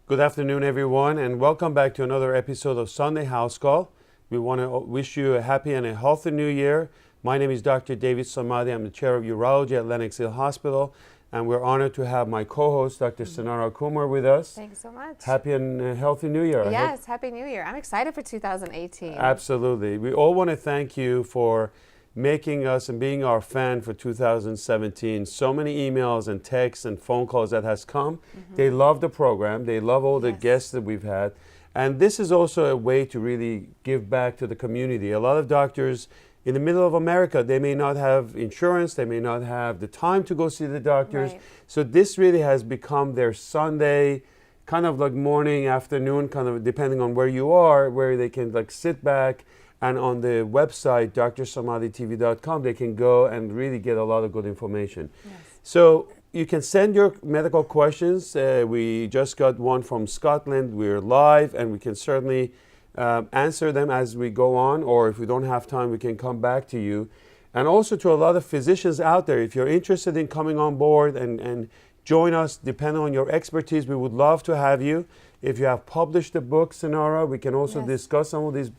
Good afternoon, everyone, and welcome back to another episode of Sunday Housecall. We want to wish you a happy and a healthy new year. My name is Dr. David Samadi. I'm the chair of urology at Lenox Hill Hospital, and we're honored to have my co-host, Dr. Cynara Coomer, with us. Thanks so much. Happy and healthy new year. Yes, Happy New Year. I'm excited for 2018. Absolutely. We all want to thank you for making us and being our fan for 2017. So many emails and texts and phone calls that has come. They love the program. They love all the guests that we've had. And this is also a way to really give back to the community. A lot of doctors in the middle of America, they may not have insurance. They may not have the time to go see the doctors. Right. So this really has become their Sunday, kind of like morning, afternoon, kind of depending on where you are, where they can like sit back. And on the website, drsamaditv.com, they can go and really get a lot of good information. Yes. So you can send your medical questions. We just got one from Scotland. We're live, and we can certainly answer them as we go on, or if we don't have time, we can come back to you. And also to a lot of physicians out there, if you're interested in coming on board and join us, depending on your expertise, we would love to have you. If you have published a book, Cynara, we can also discuss some of these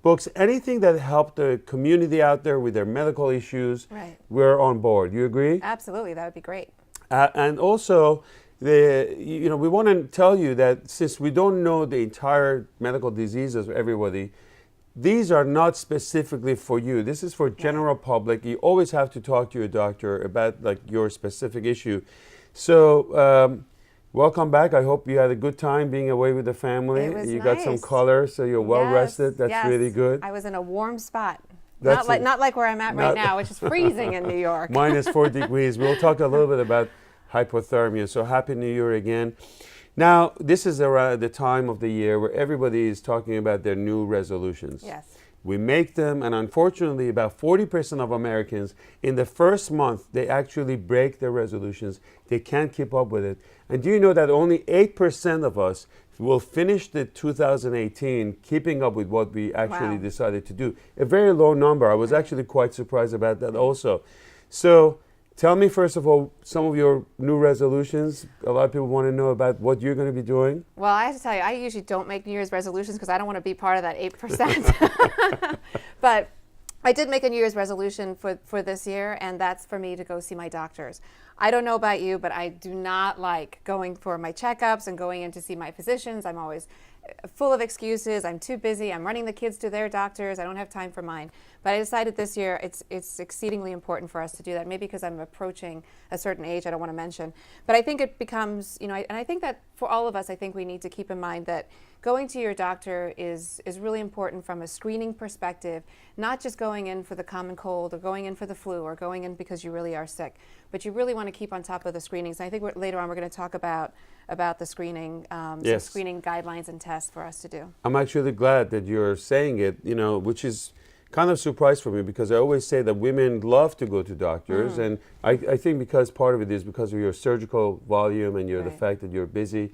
books, anything that help the community out there with their medical issues, we're on board. You agree? Absolutely, that would be great. And also, we want to tell you that since we don't know the entire medical diseases of everybody, these are not specifically for you. This is for general public. You always have to talk to your doctor about like your specific issue. So, welcome back. I hope you had a good time being away with the family. It was you nice. Got some color, so you're well rested. That's really good. I was in a warm spot. That's not like where I'm at right now, which is freezing in New York. -4 degrees. We'll talk a little bit about hypothermia. So happy New Year again. Now, this is around the time of the year where everybody is talking about their new resolutions. Yes. We make them, and unfortunately, about 40% of Americans, in the first month, they actually break their resolutions. They can't keep up with it. And do you know that only 8% of us will finish the 2018 keeping up with what we actually decided to do? A very low number. I was actually quite surprised about that also. So tell me, first of all, some of your new resolutions. A lot of people want to know about what you're going to be doing. Well, I have to tell you, I usually don't make New Year's resolutions because I don't want to be part of that 8%. But I did make a New Year's resolution for this year, and that's for me to go see my doctors. I don't know about you, but I do not like going for my checkups and going in to see my physicians. I'm always full of excuses. I'm too busy. I'm running the kids to their doctors. I don't have time for mine. But I decided this year it's exceedingly important for us to do that, maybe because I'm approaching a certain age I don't want to mention. But I think it becomes, and I think that for all of us, I think we need to keep in mind that going to your doctor is really important from a screening perspective, not just going in for the common cold or going in for the flu or going in because you really are sick, but you really want to keep on top of the screenings. And I think later on we're going to talk about the screening, some screening guidelines and tests for us to do. I'm actually glad that you're saying it, which is kind of a surprise for me because I always say that women love to go to doctors. And I think because part of it is because of your surgical volume and the fact that you're busy.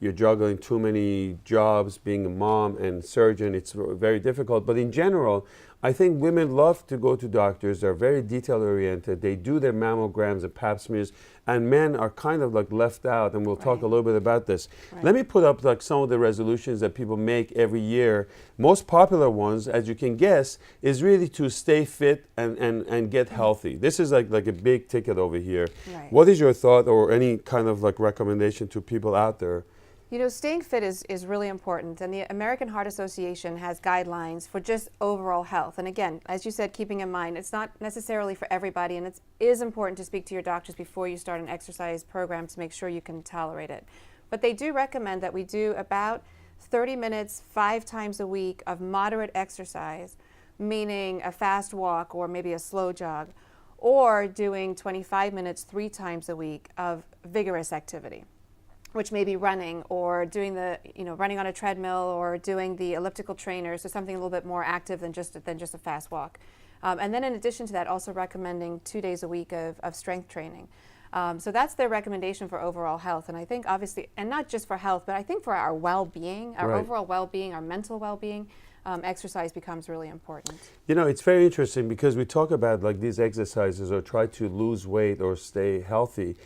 You're juggling too many jobs, being a mom and surgeon. It's very difficult. But in general, I think women love to go to doctors. They're very detail-oriented. They do their mammograms and pap smears. And men are kind of like left out. And we'll talk a little bit about this. Let me put up like some of the resolutions that people make every year. Most popular ones, as you can guess, is really to stay fit and get healthy. This is like a big ticket over here. What is your thought or any kind of like recommendation to people out there? Staying fit is really important, and the American Heart Association has guidelines for just overall health. And again, as you said, keeping in mind, it's not necessarily for everybody, and it is important to speak to your doctors before you start an exercise program to make sure you can tolerate it. But they do recommend that we do about 30 minutes 5 times a week of moderate exercise, meaning a fast walk or maybe a slow jog, or doing 25 minutes 3 times a week of vigorous activity, which may be running or doing running on a treadmill or doing the elliptical trainers, so something a little bit more active than just a fast walk. And then in addition to that, also recommending 2 days a week of strength training. So that's their recommendation for overall health. And I think obviously, and not just for health, but I think for our well-being, our overall well-being, our mental well-being, exercise becomes really important. It's very interesting because we talk about like these exercises or try to lose weight or stay healthy.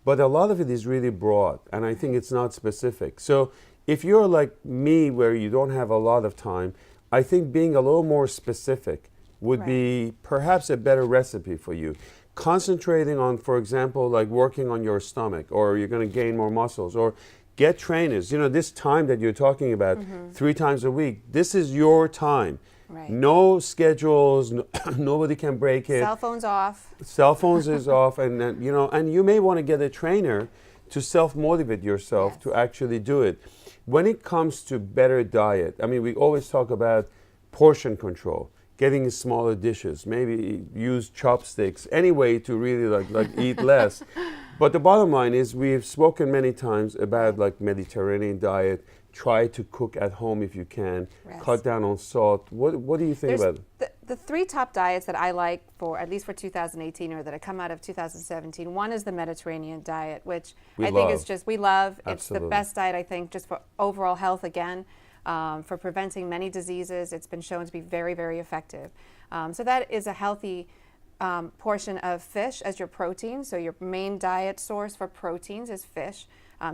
but a lot of it is really broad, and I think it's not specific. So if you're like me, where you don't have a lot of time, I think being a little more specific would be perhaps a better recipe for you. Concentrating on, for example, like working on your stomach, or you're going to gain more muscles, or get trainers. You know, this time that you're talking about, 3 times a week, this is your time. Right. No schedules, nobody can break it. Cell phones off. Cell phones is off, and then, you know, and you may want to get a trainer to self-motivate yourself to actually do it. When it comes to better diet, I mean, we always talk about portion control, getting smaller dishes, maybe use chopsticks, any way to really like eat less. But the bottom line is, we've spoken many times about like Mediterranean diet. Try to cook at home if you can. Cut down on salt. What do you think about it? The 3 top diets that I like, for at least for 2018, or that have come out of 2017. One is the Mediterranean diet, which I think is just, we love. Absolutely. It's the best diet, I think, just for overall health again, for preventing many diseases. It's been shown to be very, very effective. So that is a healthy portion of fish as your protein. So your main diet source for proteins is fish,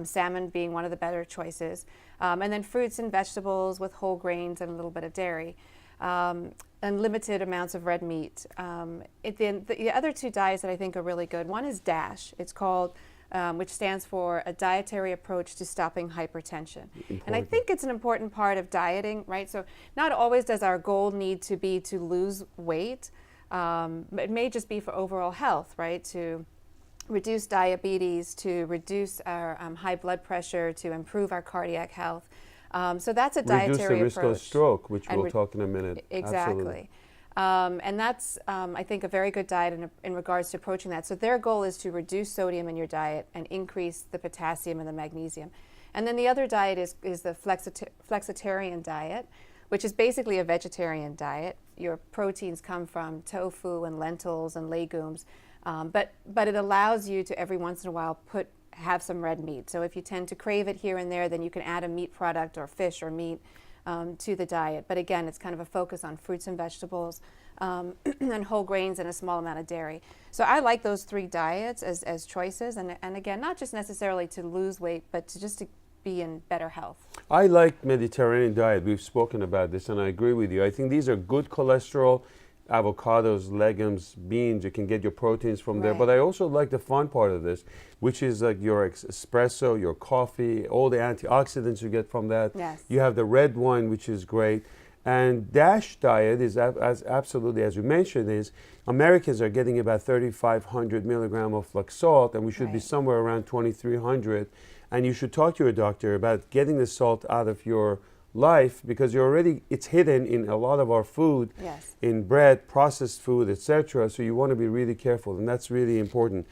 salmon being one of the better choices. And then fruits and vegetables with whole grains and a little bit of dairy, and limited amounts of red meat. The other 2 diets that I think are really good, one is DASH. It's called, which stands for a dietary approach to stopping hypertension. And I think it's an important part of dieting, right? So not always does our goal need to be to lose weight. It may just be for overall health, right? To reduce diabetes, to reduce our high blood pressure, to improve our cardiac health. So that's a dietary approach. Reduce the risk of stroke, which we'll talk in a minute. Exactly. And that's, I think, a very good diet in regards to approaching that. So their goal is to reduce sodium in your diet and increase the potassium and the magnesium. And then the other diet is the flexitarian diet, which is basically a vegetarian diet. Your proteins come from tofu and lentils and legumes. But it allows you to, every once in a while, have some red meat. So if you tend to crave it here and there, then you can add a meat product or fish or meat to the diet. But again, it's kind of a focus on fruits and vegetables, and whole grains, and a small amount of dairy. So I like those 3 diets as choices. And again, not just necessarily to lose weight, but to be in better health. I like Mediterranean diet. We've spoken about this, and I agree with you. I think these are good cholesterol. Avocados, legumes, beans, you can get your proteins from there. But I also like the fun part of this, which is like your espresso, your coffee, all the antioxidants you get from that. Yes. You have the red wine, which is great. And DASH diet is absolutely, as you mentioned, is Americans are getting about 3,500 milligrams of like salt, and we should be somewhere around 2,300. And you should talk to your doctor about getting the salt out of your life, because it's hidden in a lot of our food, in bread, processed food, etc. So you want to be really careful, and that's really important.